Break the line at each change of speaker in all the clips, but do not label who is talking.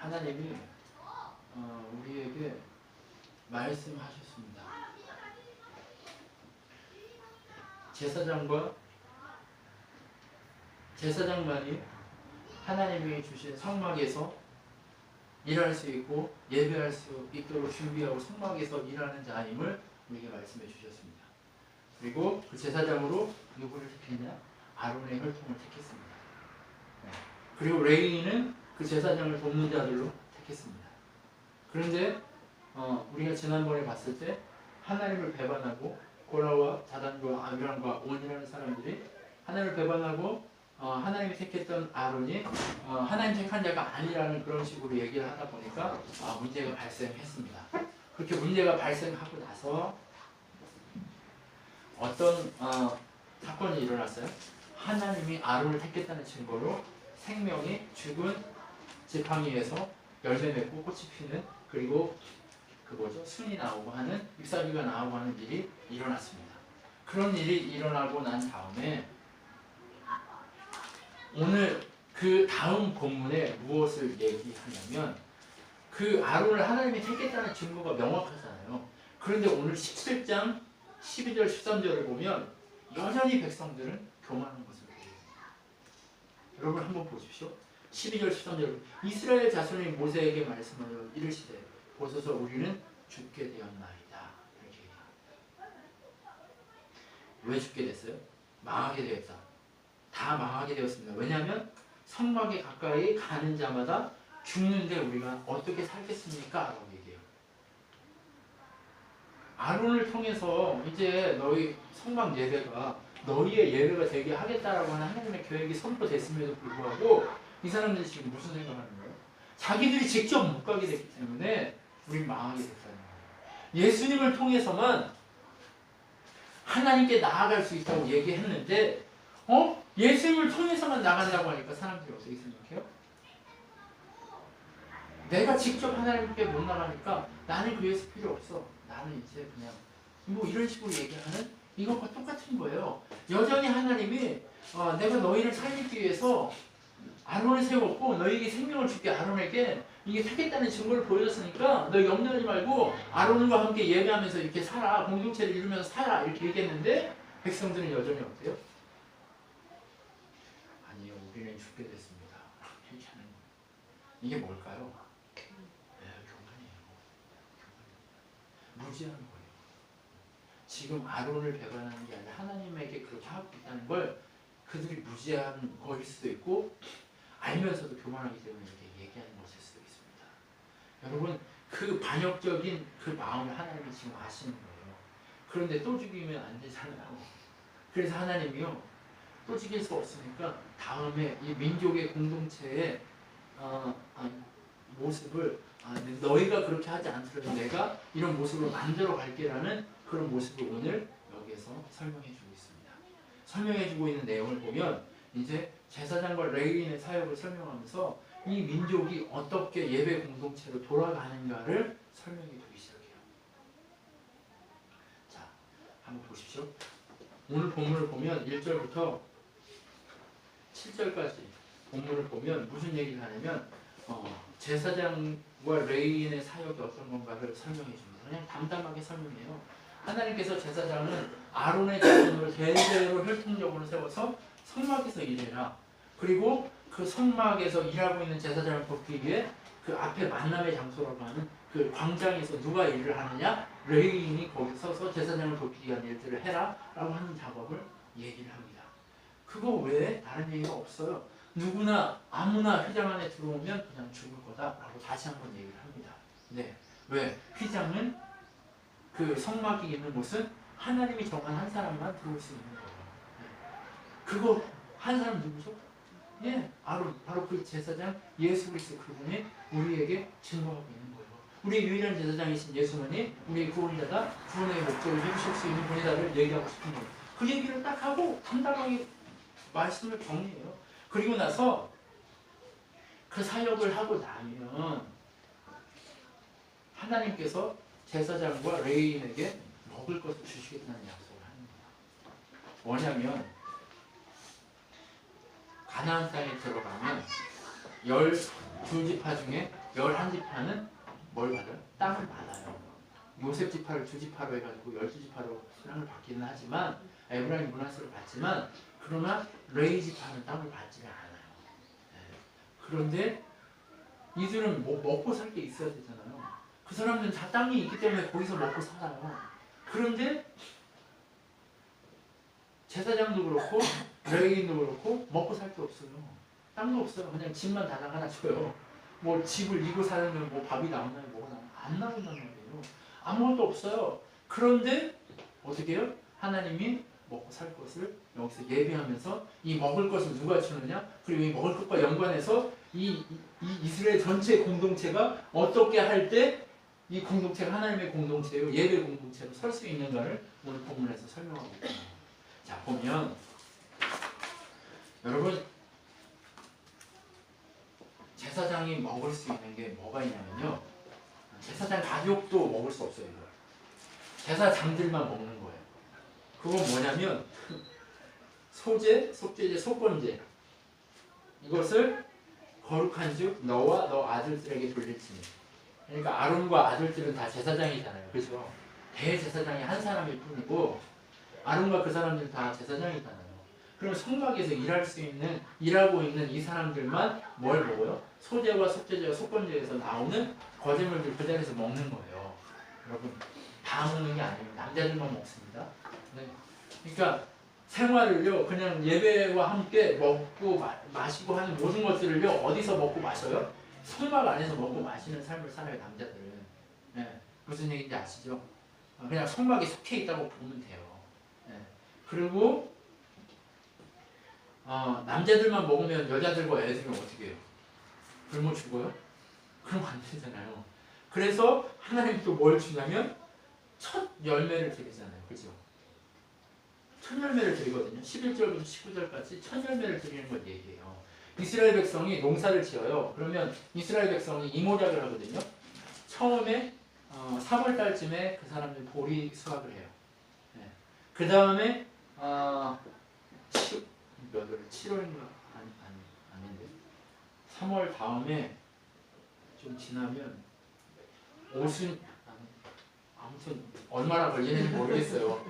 하나님이 우리에게 말씀하셨습니다. 제사장만이 하나님이 주신 성막에서 일할 수 있고 예배할 수 있도록 준비하고 성막에서 일하는 자임을 우리에게 말씀해 주셨습니다. 그리고 그 제사장으로 누구를 택했냐? 아론의 혈통을 택했습니다. 그리고 레위인은 그 제사장을 돕는 자들로 택했습니다. 그런데 우리가 지난번에 봤을 때 하나님을 배반하고 고라와 다단과 아비람과 온이라는 사람들이 하나님을 배반하고 하나님이 택했던 아론이 하나님 택한 자가 아니라는 그런 식으로 얘기를 하다 보니까 문제가 발생했습니다. 그렇게 문제가 발생하고 나서 어떤 사건이 일어났어요. 하나님이 아론을 택했다는 증거로 생명이 죽은 지팡이에서 열매 맺고 꽃이 피는, 그리고 순이 나오고 하는, 잎사귀가 나오고 하는 일이 일어났습니다. 그런 일이 일어나고 난 다음에 오늘 그 다음 본문에 무엇을 얘기하냐면 그 아론을 하나님이 택했다는 증거가 명확하잖아요. 그런데 오늘 17장 12절 13절을 보면 여전히 백성들은 교만한 것을 보여요. 여러분 한번 보십시오. 12절 13절 이스라엘 자손이 모세에게 말씀하여 이르시되 보소서 우리는 죽게 되었나이다. 이렇게 얘기합니다. 왜 죽게 됐어요? 망하게 되었다. 다 망하게 되었습니다. 왜냐하면 성막에 가까이 가는 자마다 죽는데 우리가 어떻게 살겠습니까? 라고 얘기해요. 아론을 통해서 이제 너희 성막 예배가 너희의 예배가 되게 하겠다라고 하는 하나님의 계획이 선포됐음에도 불구하고 이 사람들이 지금 무슨 생각하는 거예요? 자기들이 직접 못 가게 됐기 때문에 우린 망하게 됐다는 거예요. 예수님을 통해서만 하나님께 나아갈 수 있다고 얘기했는데 예수님을 통해서만 나간다고 하니까 사람들이 어떻게 생각해요? 내가 직접 하나님께 못 나가니까 나는 그 예수 필요 없어. 나는 이제 그냥 이런 식으로 얘기하는 이것과 똑같은 거예요. 여전히 하나님이 내가 너희를 살리기 위해서 아론을 세웠고 너희에게 생명을 줄게 아론에게 이게 택했다는 증거를 보여줬으니까 너희 염려하지 말고 아론과 함께 예배하면서 이렇게 살아, 공동체를 이루면서 살아, 이렇게 얘기했는데 백성들은 여전히 어때요? 아니요, 우리는 죽게 됐습니다. 이렇게 하는 거예요. 이게 뭘까요? 교만이에요. 무지한 거예요. 지금 아론을 배반하는 게 아니라 하나님에게 그렇게 하고 있다는 걸 그들이 무지한 거일 수도 있고 알면서도 교만하기 때문에 이렇게 얘기하는 것일 수도 있습니다. 여러분 그 반역적인 그 마음을 하나님이 지금 아시는 거예요. 그런데 또 죽이면 안 되잖아요. 그래서 하나님이요 또 죽일 수 없으니까 다음에 이 민족의 공동체의 모습을 너희가 그렇게 하지 않더라도 내가 이런 모습을 만들어 갈게라는 그런 모습을 오늘 여기에서 설명해 주고 있습니다. 설명해 주고 있는 내용을 보면 이제 제사장과 레위인의 사역을 설명하면서 이 민족이 어떻게 예배 공동체로 돌아가는가를 설명해 주기 시작해요. 자, 한번 보십시오. 오늘 본문을 보면 1절부터 7절까지 본문을 보면 무슨 얘기를 하냐면 제사장과 레위인의 사역이 어떤 건가를 설명해 줍니다. 그냥 담담하게 설명해요. 하나님께서 제사장은 아론의 자손을 대대로 혈통적으로 세워서 성막에서 일해라. 그리고 그 성막에서 일하고 있는 제사장을 돕기 위해 그 앞에 만남의 장소라고 하는 그 광장에서 누가 일을 하느냐? 레위인이 거기 서서 제사장을 돕기 위한 일들을 해라 라고 하는 작업을 얘기를 합니다. 그거 외에 다른 얘기가 없어요. 누구나 아무나 휘장 안에 들어오면 그냥 죽을 거다라고 다시 한번 얘기를 합니다. 네, 왜? 휘장은 그 성막이 있는 곳은 하나님이 정한 한 사람만 들어올 수 있는 거예요. 네. 그거 한 사람 누구죠? 예, 바로 그 제사장 예수 그리스도 그분이 우리에게 증거하고 있는 거예요. 우리의 유일한 제사장이신 예수님이 우리의 구원자다, 구원의 목적을 이루실 수 있는 분이다를 얘기하고 싶은 거예요. 그 얘기를 딱 하고 담담하게 말씀을 정리해요. 그리고 나서 그 사역을 하고 나면 하나님께서 제사장과 레위인에게 먹을 것을 주시겠다는 약속을 하는 거예요. 뭐냐면 가나안 땅에 들어가면 12지파 중에 11지파는 뭘 받아요? 땅을 받아요. 요셉 지파를 2지파로 해가지고 12지파로 땅을 받기는 하지만 에브라임 문화세를 받지만 그러나 레위 지파는 땅을 받지는 않아요. 그런데 이들은 먹고 살 게 있어야 되잖아요. 그 사람들은 다 땅이 있기 때문에 거기서 먹고 살아요. 그런데 제사장도 그렇고 레위인도 그렇고 먹고 살 게 없어요. 땅도 없어요. 그냥 집만 다당 하나 줘요. 뭐 집을 이고 사는 뭐 밥이 나오나요? 뭐가 나오나요? 안 나온단 말이에요. 아무것도 없어요. 그런데 어떻게 해요? 하나님이 먹고 살 것을 여기서 예비하면서 이 먹을 것을 누가 주느냐? 그리고 이 먹을 것과 연관해서 이 이스라엘 전체 공동체가 어떻게 할 때 이 공동체가 하나님의 공동체요 예배 공동체로 설 수 있는가를 오늘 본문에서 설명하고 있습니다. 자 보면 여러분 제사장이 먹을 수 있는 게 뭐가 있냐면요. 제사장 가족도 먹을 수 없어요. 이거. 제사장들만 먹는 거예요. 그건 뭐냐면 소제, 속죄제, 속건제 이것을 거룩한즉 너와 너 아들들에게 돌릴지니. 그러니까 아론과 아들들은 다 제사장이잖아요. 그렇죠? 대제사장이 한 사람일 뿐이고 아론과 그 사람들은 다 제사장이잖아요. 그럼 성막에서 일하고 있는 이 사람들만 뭘 먹어요? 소제와 속죄제와 속건제에서 나오는 거제물들 그 자리에서 먹는 거예요. 여러분 다 먹는 게 아니에요. 남자들만 먹습니다. 네. 그러니까 생활을요 그냥 예배와 함께 먹고 마시고 하는 모든 것들을요 어디서 먹고 마셔요? 성막 안에서 먹고 마시는 삶을 살아요. 남자들은. 네. 무슨 얘기인지 아시죠? 그냥 성막에 속해 있다고 보면 돼요. 네. 그리고 남자들만 먹으면 여자들과 애들은 어떻게 해요? 굶어 죽어요? 그럼 안 되잖아요. 그래서 하나님이 또 뭘 주냐면 첫 열매를 드리잖아요. 그죠? 첫 열매를 드리거든요. 11절부터 19절까지 첫 열매를 드리는 걸 얘기해요. 이스라엘 백성이 농사를 지어요. 그러면 이스라엘 백성이 이모작을 하거든요. 처음에 3월 달쯤에 그 사람들이 보리 수확을 해요. 네. 그 다음에 몇 월? 7월인가? 아닌데 3월 다음에 좀 지나면 아무튼 얼마나 걸리는지 모르겠어요.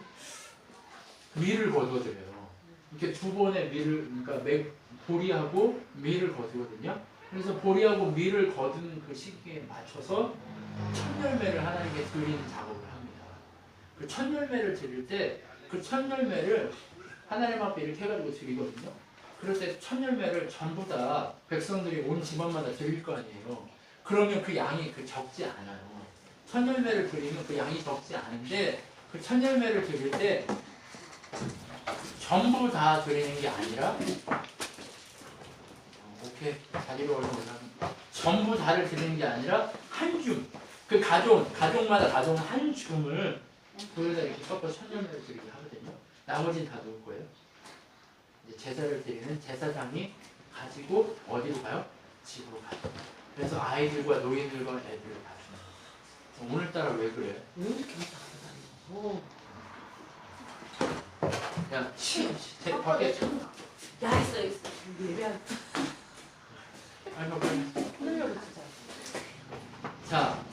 밀을 거두어드려요. 이렇게 두 번의 밀을 그러니까 보리하고 밀을 거두거든요. 그래서 보리하고 밀을 거두는 그 시기에 맞춰서 첫 열매를 하나님께 드리는 작업을 합니다. 그 첫 열매를 드릴 때 그 첫 열매를 하나님 앞에 이렇게 해가지고 드리거든요. 그럴 때 첫 열매를 전부 다 백성들이 온 집안마다 드릴 거 아니에요. 그러면 그 양이 적지 않아요. 첫 열매를 드리면 그 양이 적지 않은데 그 첫 열매를 드릴 때 전부 다 드리는 게 아니라 오케이 자기로 얼른 올라가 전부 다를 드리는 게 아니라 한 줌 그 가족마다 가져온 한 줌을 거기다 이렇게 섞어서 첫 열매를 드리게 하거든요. 나머지는 다 놓을 거예요. 이제 제사를 드리는 제사장이 가지고 어디로 가요? 집으로 가요. 그래서 아이들과 노인들과 애들을 다 주는 거예요. 오늘따라 왜 그래요?
왜 이렇게 다르다니?
야, 밖에
야 있어. 예배한.
아이고 빨리.
끊으려고 진짜.
자,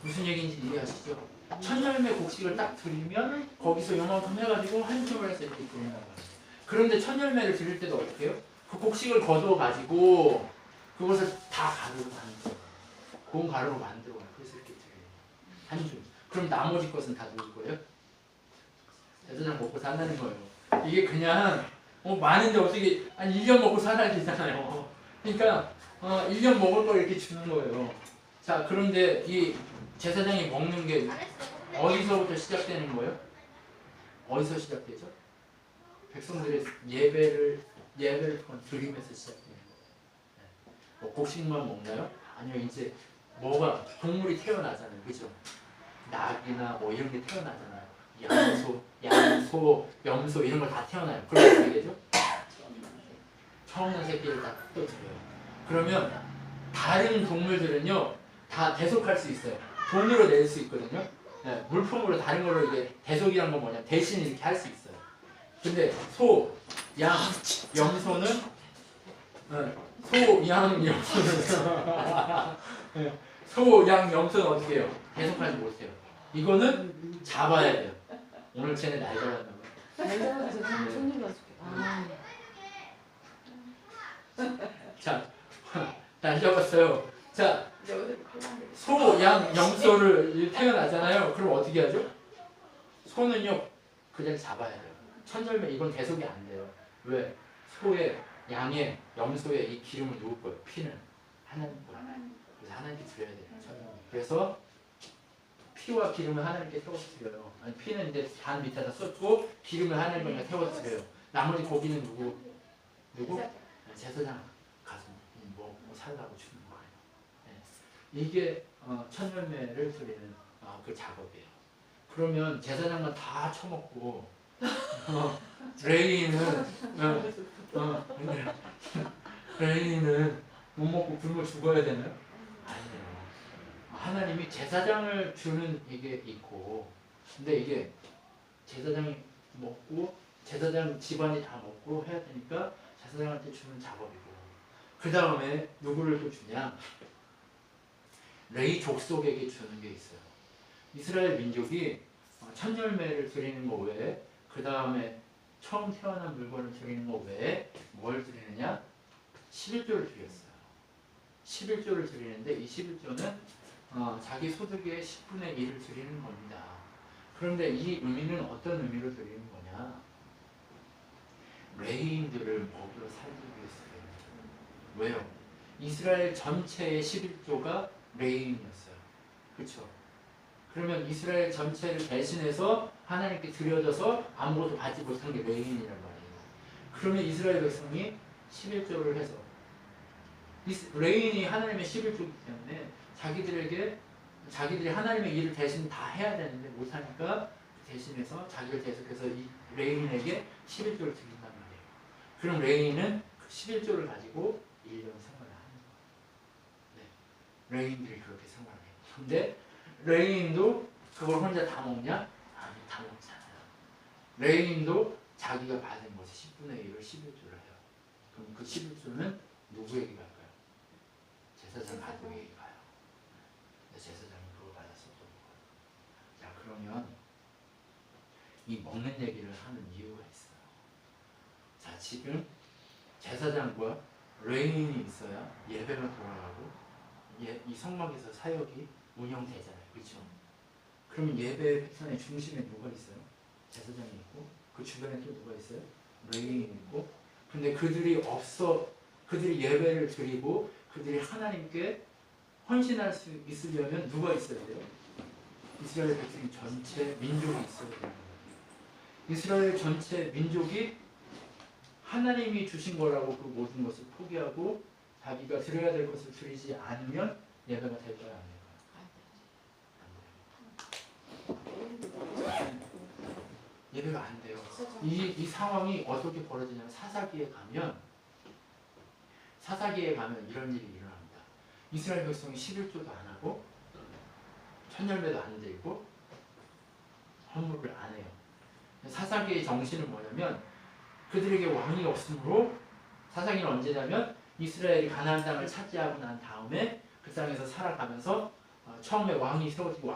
무슨 얘기인지 이해하시죠? 첫 열매 곡식을 딱 드리면 거기서 요만큼 해가지고 한 줌을 해서 이렇게 드리는 거예요. 그런데 첫 열매를 드릴 때도 어떻게 해요? 그 곡식을 거두어가지고 그것을 다 가루로 만들어요. 고운 가루로 만들어요. 그래서 이렇게 드려요. 한 줌. 그럼 나머지 것은 다 누구 거예요? 제사장 먹고 산다는 거예요. 이게 그냥 많은데 어떻게 한 1년 먹고 살아야 되잖아요. 그러니까 1년 먹을 걸 이렇게 주는 거예요. 자, 그런데 이 제사장이 먹는 게 어디서부터 시작되는 거예요? 어디서 시작되죠? 백성들의 예배를 드리면서 시작되는 거예요. 뭐 곡식만 먹나요? 아니요, 이제 뭐가 동물이 태어나잖아요, 그죠? 낙이나 뭐 이런 게 태어나잖아요. 양소, 염소 이런 거 다 태어나요. 그럼 어떻게 되죠? 처음 난 새끼를 다 뜯어줘요. 그러면 다른 동물들은요 다 대속할 수 있어요. 돈으로 낼 수 있거든요. 네, 물품으로 다른 걸로 이게 대속이란 건 뭐냐 대신 이렇게 할 수 있어요. 근데 소, 양, 염소는 소양 염소는 소양 염소는 어떻게 해요? 계속하지 못해요. 이거는 잡아야 돼요. 오늘 쟤네 날 잡았나 봐요.
날짜마다 제가 손님만 줄게. 아,
자, 날 잡았어요. 자,
여기서
소, 양, 염소를 태어나잖아요. 그럼 어떻게 하죠? 소는요, 그냥 잡아야 돼요. 천절매 이건 계속이 안 돼요. 왜? 소에, 양에, 염소에 이 기름을 누울 거예요. 피는 하나님 거예요. 그래서 하나님께 드려야 돼요. 천절매. 그래서 피와 기름을 하나님께 태워서 드려요. 아니, 피는 이제 단 밑에다 쏟고 기름을 하나님께 태워서 드려요. 나머지 고기는 누구? 제사장 가서 뭐 살라고 주는 거예요. 네. 이게 천열매를 드리는 그 작업이에요. 그러면 제사장만 다 처먹고 레이는 레이는 못 먹고 굶어 죽어야 되나요? 아니에요. 하나님이 제사장을 주는 이게 있고, 근데 이게 제사장이 먹고 제사장 집안이 다 먹고 해야 되니까 제사장한테 주는 작업이고, 그 다음에 누구를 또 주냐? 레위 족속에게 주는 게 있어요. 이스라엘 민족이 천열매를 드리는 거 외에, 그 다음에 처음 태어난 물건을 드리는 거 외에 뭘 드리느냐? 11조를 드렸어요. 11조를 드리는데 이 11조는 자기 소득의 10분의 1을 드리는 겁니다. 그런데 이 의미는 어떤 의미로 드리는 거냐? 레위인들을 먹여 살리기 위해서 드리는 거예요. 왜요? 이스라엘 전체의 11조가 레위인이었어요. 그렇죠? 그러면 이스라엘 전체를 대신해서 하나님께 드려져서 아무것도 받지 못한 게 레위인이란 말이에요. 그러면 이스라엘 백성이 11조를 해서 레위인이 하나님의 11조이기 때문에 자기들이 하나님의 일을 대신 다 해야 되는데 못하니까 대신해서 자기를 계속해서 이 레위인에게 11조를 드린단 말이에요. 그럼 레위인은 그 11조를 가지고 1년 생활을 하는 거예요. 네. 레위인들이 그렇게 생활을 해요. 근데 레위인도 그걸 혼자 다 먹냐? 아니, 다 먹지 않아요. 레위인도 자기가 받은 것의 10분의 1을 11조를 해요. 그럼 그 11조는 누구에게 갈까요? 제사장 가족에게 가요. 근데 제사장이 그걸 받았었던 거예요. 자, 그러면 이 먹는 얘기를 하는 이유가 있어요. 자, 지금 제사장과 레위인이 있어야 예배가 돌아가고 이 성막에서 사역이 운영되잖아요. 그렇죠? 그러면 예배 패턴의 중심에 누가 있어요? 제사장이 있고 그 주변에 또 누가 있어요? 레위인이 있고. 근데 그들이 예배를 드리고 그들이 하나님께 헌신할 수 있으려면 누가 있어야 돼요? 이스라엘 백성 전체 민족이 있어야 돼요. 이스라엘 전체 민족이 하나님이 주신 거라고 그 모든 것을 포기하고 자기가 드려야 될 것을 드리지 않으면 예배가 될까요? 안 될까요? 예배가 안 돼요. 이 상황이 어떻게 벌어지냐면 사사기에 가면 이런 일이 일어납니다. 이스라엘 백성이 11조도 안 하고 천열매도 안 들고 헌물을 안 해요. 사사기의 정신은 뭐냐면 그들에게 왕이 없으므로, 사사기는 언제냐면 이스라엘이 가나안 땅을 차지하고 난 다음에 그 땅에서 살아가면서 처음에 왕이 세워지고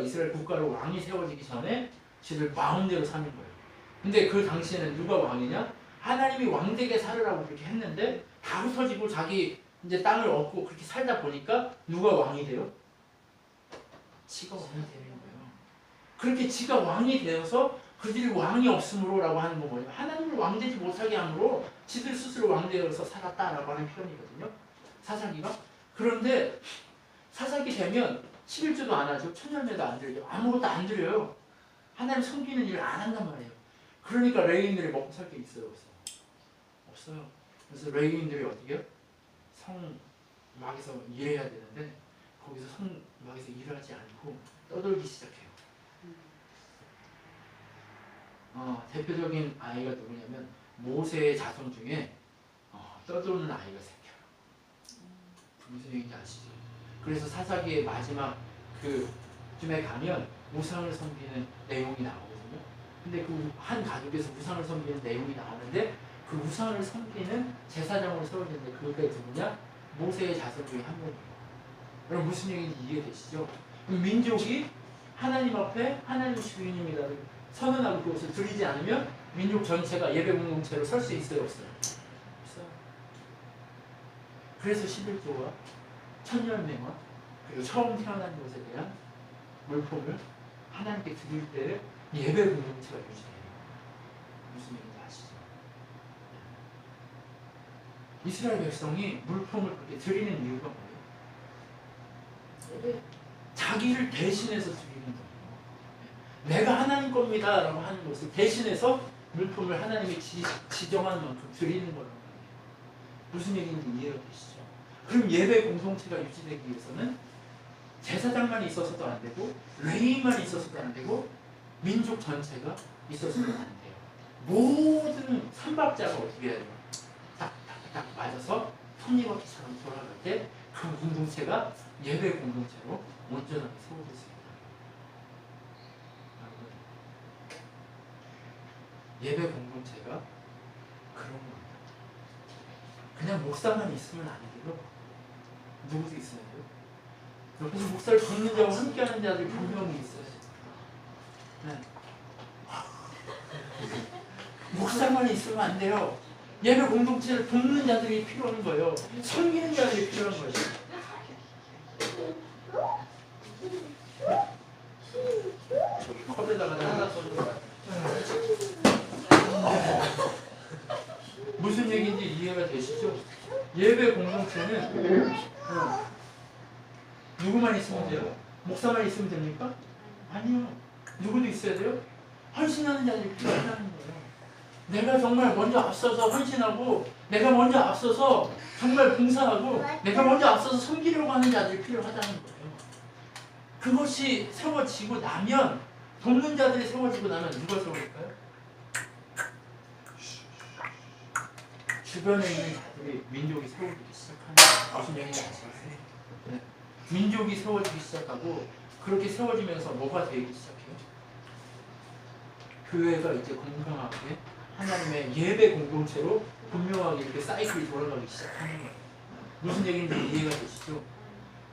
이스라엘 국가로 왕이 세워지기 전에 지들 마음대로 사는 거예요. 근데 그 당시에는 누가 왕이냐? 하나님이 왕되게 살으라고 그렇게 했는데 다 흩어지고 자기 이제 땅을 얻고 그렇게 살다 보니까 누가 왕이 돼요? 지가 왕이 되는 거예요. 그렇게 지가 왕이 되어서 그들이 왕이 없으므로라고 하는 건 뭐냐면 하나님을 왕되지 못하게 함으로 지들 스스로 왕되어서 살았다라고 하는 표현이거든요. 사사기가. 그런데 사사기 되면 11조도 안 하죠. 천열매도 안 드려요. 아무것도 안 드려요. 하나님 섬기는 일을 안 한단 말이에요. 그러니까 레위인들이 먹고 살 게 있어요? 없어요. 그래서 레위인들이 어떻게 해요? 성막에서 일해야 되는데 거기서 성막에서 일하지 않고 떠돌기 시작해요. 대표적인 아이가 누구냐면 모세의 자손 중에 떠도는 아이가 생겨요. 무슨 얘기인지 아시죠? 그래서 사사기의 마지막 그쯤에 가면 우상을 섬기는 내용이 나오거든요. 근데 그 한 가족에서 우상을 섬기는 내용이 나오는데 그 우상을 섬기는 제사장으로 세워지는데 그게 누구냐? 모세의 자손 중에 한 명이에요. 여러분 무슨 얘기인지 이해되시죠? 그럼 민족이 하나님 앞에 하나님 주인님이라는 선언하고 그것을 드리지 않으면 민족 전체가 예배 공동체로 설 수 있어요, 없어요? 없어요. 그래서 11조와 천년맹화 그리고 처음 태어난 것에 대한 물품을 하나님께 드릴 때 예배 공동체가 유지돼요. 무슨 얘기인지 아시죠? 이스라엘 백성이 물품을 그렇게 드리는 이유가 뭐예요? 자기를 대신해서 드리는 거예요. 내가 하나님 겁니다 라고 하는 것을 대신해서 물품을 하나님이 지정한 만큼 드리는 거라고 해요. 무슨 얘기인지 이해가 되시죠? 그럼 예배 공동체가 유지되기 위해서는 제사장만 있어서도 안 되고 레위인만 있어서도 안 되고 민족 전체가 있어서도 안 돼요. 모든 삼박자가 어떻게 해야 돼요? 딱딱딱 맞아서 톱니바퀴처럼 돌아갈 때 그 공동체가 예배 공동체로 온전하게 세워졌습니다. 예배 공동체가 그런 겁니다. 그냥 목사만 있으면 안 돼요. 누구도 있어야 돼요. 옆에서 목사를 돕는 자와 함께하는 자들이 분명히 있어요. 네. 목사만 있으면 안 돼요. 예배 공동체를 돕는 자들이 필요한 거예요. 섬기는 자들이 필요한 거예요. 저기 컵에다가 하나 써줘. 무슨 얘기인지 이해가 되시죠? 예배 공동체는 누구만 있으면 돼요? 목사만 있으면 됩니까? 아니요. 누구도 있어야 돼요? 헌신하는 자들이 필요하다는 거예요. 내가 정말 먼저 앞서서 헌신하고 내가 먼저 앞서서 정말 봉사하고 내가 먼저 앞서서 섬기려고 하는 자들이 필요하다는 거예요. 그것이 세워지고 나면 돕는 자들이 세워지고 나면 누가 세워질까요? 주변에 있는 자들이 민족이 세워지기 시작하는 거예요. 무슨 얘기인지 아시겠어요? 네. 민족이 세워지기 시작하고 그렇게 세워지면서 뭐가 되기 시작해요? 교회가 이제 건강하게 하나님의 예배 공동체로 분명하게 이렇게 사이클이 돌아가기 시작하는 거예요. 무슨 얘기인지 이해가 되시죠?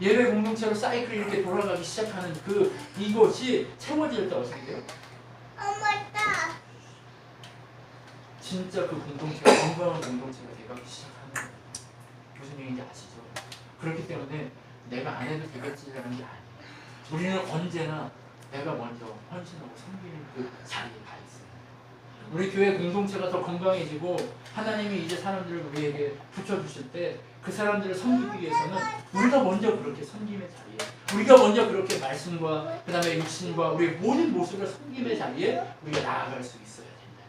예배 공동체로 사이클이 이렇게 돌아가기 시작하는 이것이 채워질 때 어떻게 돼요?
맞다.
진짜 그 공동체가 건강한 공동체가 되기 시작하는 거예요. 무슨 얘기인지 아시죠? 그렇기 때문에 내가 안 해도 되겠지라는 게 아니에요. 우리는 언제나 내가 먼저 헌신하고 섬기는 그 자리에 가 있어요. 우리 교회 공동체가 더 건강해지고 하나님이 이제 사람들을 우리에게 붙여주실 때 그 사람들을 섬기기 위해서는 우리가 먼저 그렇게 섬김의 자리에 우리가 먼저 그렇게 말씀과 그 다음에 육신과 우리의 모든 모습을 섬김의 자리에 우리가 나아갈 수 있어야 된다.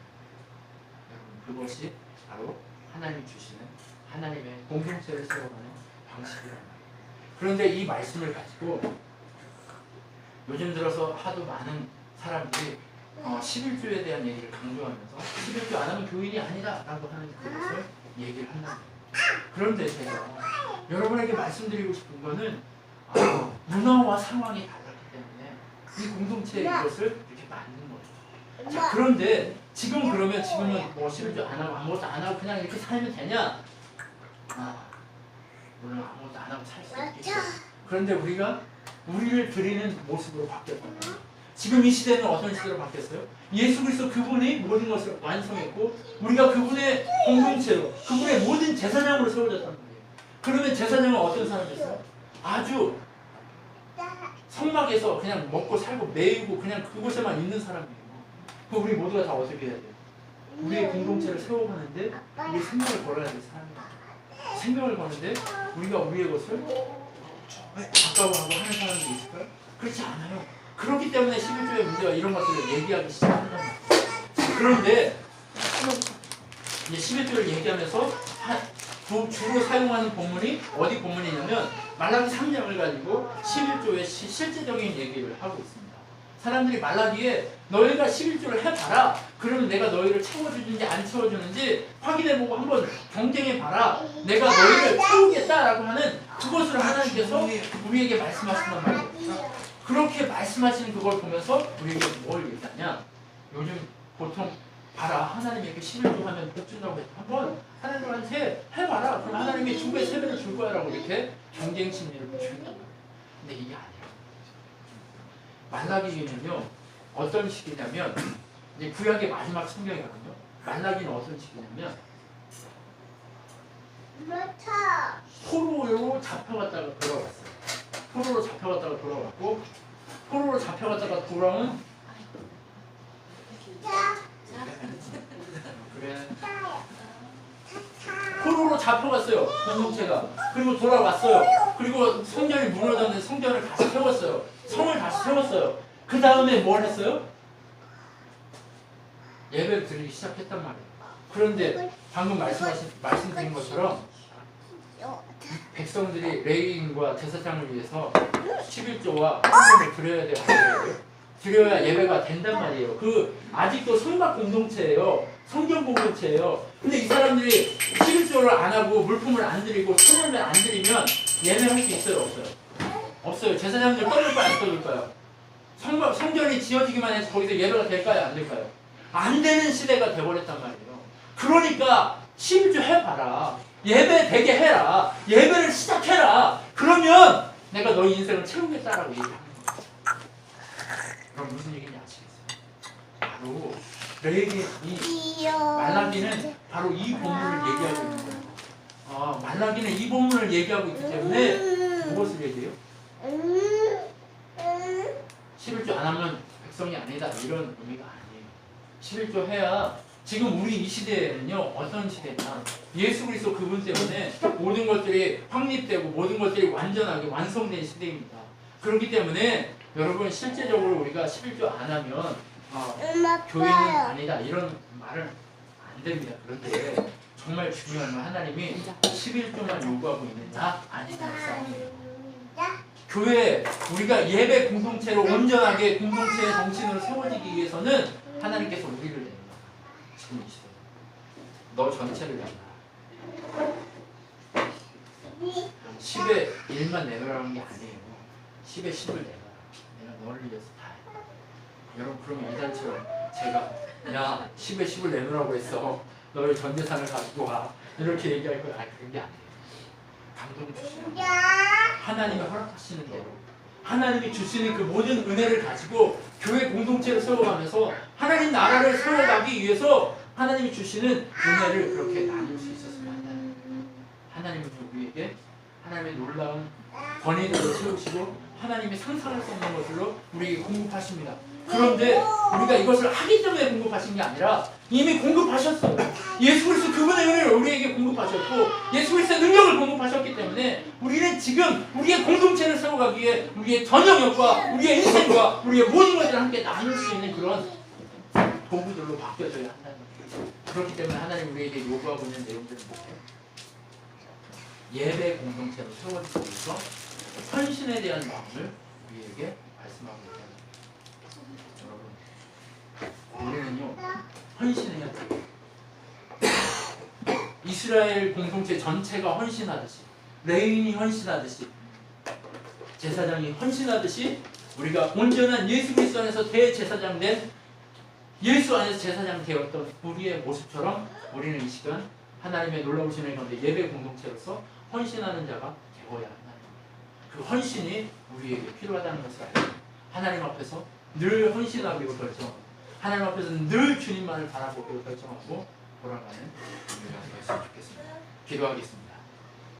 여러분 그것이 바로 하나님 주시는 하나님의 공동체를 세워가는 방식이란 말이에요. 그런데 이 말씀을 가지고 요즘 들어서 하도 많은 사람들이 11조에 대한 얘기를 강조하면서 11조 안 하면 교인이 아니다 라고 하는 그것을 얘기를 한다는 거예요. 그런데 제가 여러분에게 말씀드리고 싶은 거는 문화와 상황이 달랐기 때문에 이 공동체의 이것을 이렇게 만든 거예요. 자, 그런데 지금은 11조 안 하고 아무것도 안 하고 그냥 이렇게 살면 되냐? 물론 아무것도 안 하고 살 수 있겠죠. 그런데 우리를 드리는 모습으로 바뀌었던 거예요. 지금 이 시대는 어떤 시대로 바뀌었어요? 예수 그리스도 그분이 모든 것을 완성했고 우리가 그분의 공동체로 그분의 모든 제사장으로 세워졌단 말이에요. 그러면 제사장은 어떤 사람이었어요? 아주 성막에서 그냥 먹고 살고 매이고 그냥 그곳에만 있는 사람이에요. 그럼 우리 모두가 다 어떻게 해야 돼요? 우리의 공동체를 세워가는데 우리 생명을 걸어야 될 사람이에요. 생명을 거는데 우리가 우리의 것을 가까워하고 하는 사람이 있을까요? 그렇지 않아요. 그렇기 때문에 11조의 문제가 이런 것들을 얘기하기 시작한단 말이에요. 그런데 이제 11조를 얘기하면서 주로 사용하는 본문이 어디 본문이냐면 말라기 3장을 가지고 11조의 실제적인 얘기를 하고 있습니다. 사람들이 말라기에 너희가 11조를 해봐라. 그러면 내가 너희를 채워주는지 안 채워주는지 확인해보고 한번 경쟁해봐라. 내가 너희를 채우겠다라고 하는 그것을 하나님께서 우리에게 말씀하신단 말이에요. 그렇게 말씀하시는 그걸 보면서 우리에게 뭘 얘기하냐? 요즘 보통 봐라 하나님에게 11조 하면 복 준다고 했다. 한번 하나님한테 해봐라. 그럼 하나님이 2배, 3배를 줄 거야 라고 이렇게 경쟁 심리를 주는 거예요. 근데 이게 아니에요. 말라기는요 어떤 시기냐면 이제 구약의 마지막 성경이거든요. 말라기는 어떤 시기냐면 포로로 잡혀갔다가 돌아왔어요. 포로로 잡혀갔다가 돌아왔고 포로로 잡혀갔다가 돌아온 그래 포로로 잡혀갔어요. 공동체가. 그리고 돌아왔어요. 그리고 성전이 무너졌는데 성전을 다시 세웠어요. 성을 다시 세웠어요. 그 다음에 뭘 했어요? 예배를 드리기 시작했단 말이에요. 그런데 방금 말씀드린 것처럼 백성들이 레위인과 제사장을 위해서 11조와 헌금을 드려야 돼요. 안 드려야 돼요? 드려야 예배가 된단 말이에요. 그 아직도 성막 공동체예요. 성경 공동체예요. 근데 이 사람들이 11조를 안 하고 물품을 안 드리고 천연을 안 드리면 예배할 수 있어요? 없어요? 없어요. 제사장들 떠들까요? 안 떠들까요? 성전이 지어지기만 해서 거기서 예배가 될까요? 안 될까요? 안 되는 시대가 돼버렸단 말이에요. 그러니까 11조 해봐라. 예배 되게 해라. 예배를 시작해라. 그러면 내가 너희 인생을 채우겠다라고 얘기하는 거예요. 그럼 무슨 얘기인지 아시겠어요? 바로 레위기 이 말라기는 바로 이 본문을 얘기하고 있는 거예요. 말라기는 이 본문을 얘기하고 있기 때문에 무엇을 얘기해요? 11조 안 하면 백성이 아니다 이런 의미가 아니에요. 11조 해야 지금 우리 이 시대에는요 어떤 시대냐 예수 그리스도 그분 때문에 모든 것들이 확립되고 모든 것들이 완전하게 완성된 시대입니다. 그렇기 때문에 여러분 실제적으로 우리가 11조 안 하면 교회는 아니다 이런 말은 안 됩니다. 그런데 정말 중요한 건 하나님이 11조만 요구하고 있느냐 아니다 싸움이에요. 교회 우리가 예배 공동체로 온전하게 공동체의 정신으로 세워지기 위해서는 하나님께서 우리를 내는 거예요. 지금 이 시대 너 전체를 내놔라. 10의 1만 내놓으라는 게 아니에요. 10의 10을 내놔라. 내가 너를 위해서 다 해. 여러분 그러면 이단처럼 제가 야 10의 10을 내놓으라고 했어. 너의 전 재산을 가지고 와. 이렇게 얘기할 거야. 아니 그런 게 아니에요. 감동 주시는 하나님이 허락하시는 대로 하나님이 주시는 그 모든 은혜를 가지고 교회 공동체를 세워가면서 하나님 나라를 세워가기 위해서 하나님이 주시는 은혜를 그렇게 나눌 수 있었으면 한다는 거예요. 하나님은 우리에게 하나님의 놀라운 권위들을 채우시고 하나님의 상상할 수 없는 것들로 우리에게 공급하십니다. 그런데 우리가 이것을 하기 때문에 공급하신 게 아니라 이미 공급하셨어요. 예수 그리스도 그분의 은혜를 우리에게 공급하셨고 예수 그리스도의 능력을 공급하셨기 때문에 우리는 지금 우리의 공동체를 세워가기 위해 우리의 전 영역과 우리의 인생과 우리의 모든 것들을 함께 나눌 수 있는 그런 도구들로 바뀌어져야 한다는 거예요. 그렇기 때문에 하나님 우리에게 요구하고 있는 내용들은 뭐예요? 예배 공동체로 세워지기 위해서 헌신에 대한 마음을 우리에게 말씀하고 있다. 우리는요 헌신해야 돼요. 이스라엘 공동체 전체가 헌신하듯이 레위인이 헌신하듯이 제사장이 헌신하듯이 우리가 온전한 예수 그리스도 안에서 대제사장 된 예수 안에서 제사장 되었던 우리의 모습처럼 우리는 이 시간 하나님의 놀라우신 은혜 가운데 예배 공동체로서 헌신하는 자가 되어야 한다는 거예요. 그 헌신이 우리에게 필요하다는 것을 알고 하나님 앞에서 늘 헌신하기로 결정하고 하나님 앞에서 늘 주님만을 바라보기로 결정하고 돌아가는 우리가 되었으면 좋겠습니다. 기도하겠습니다.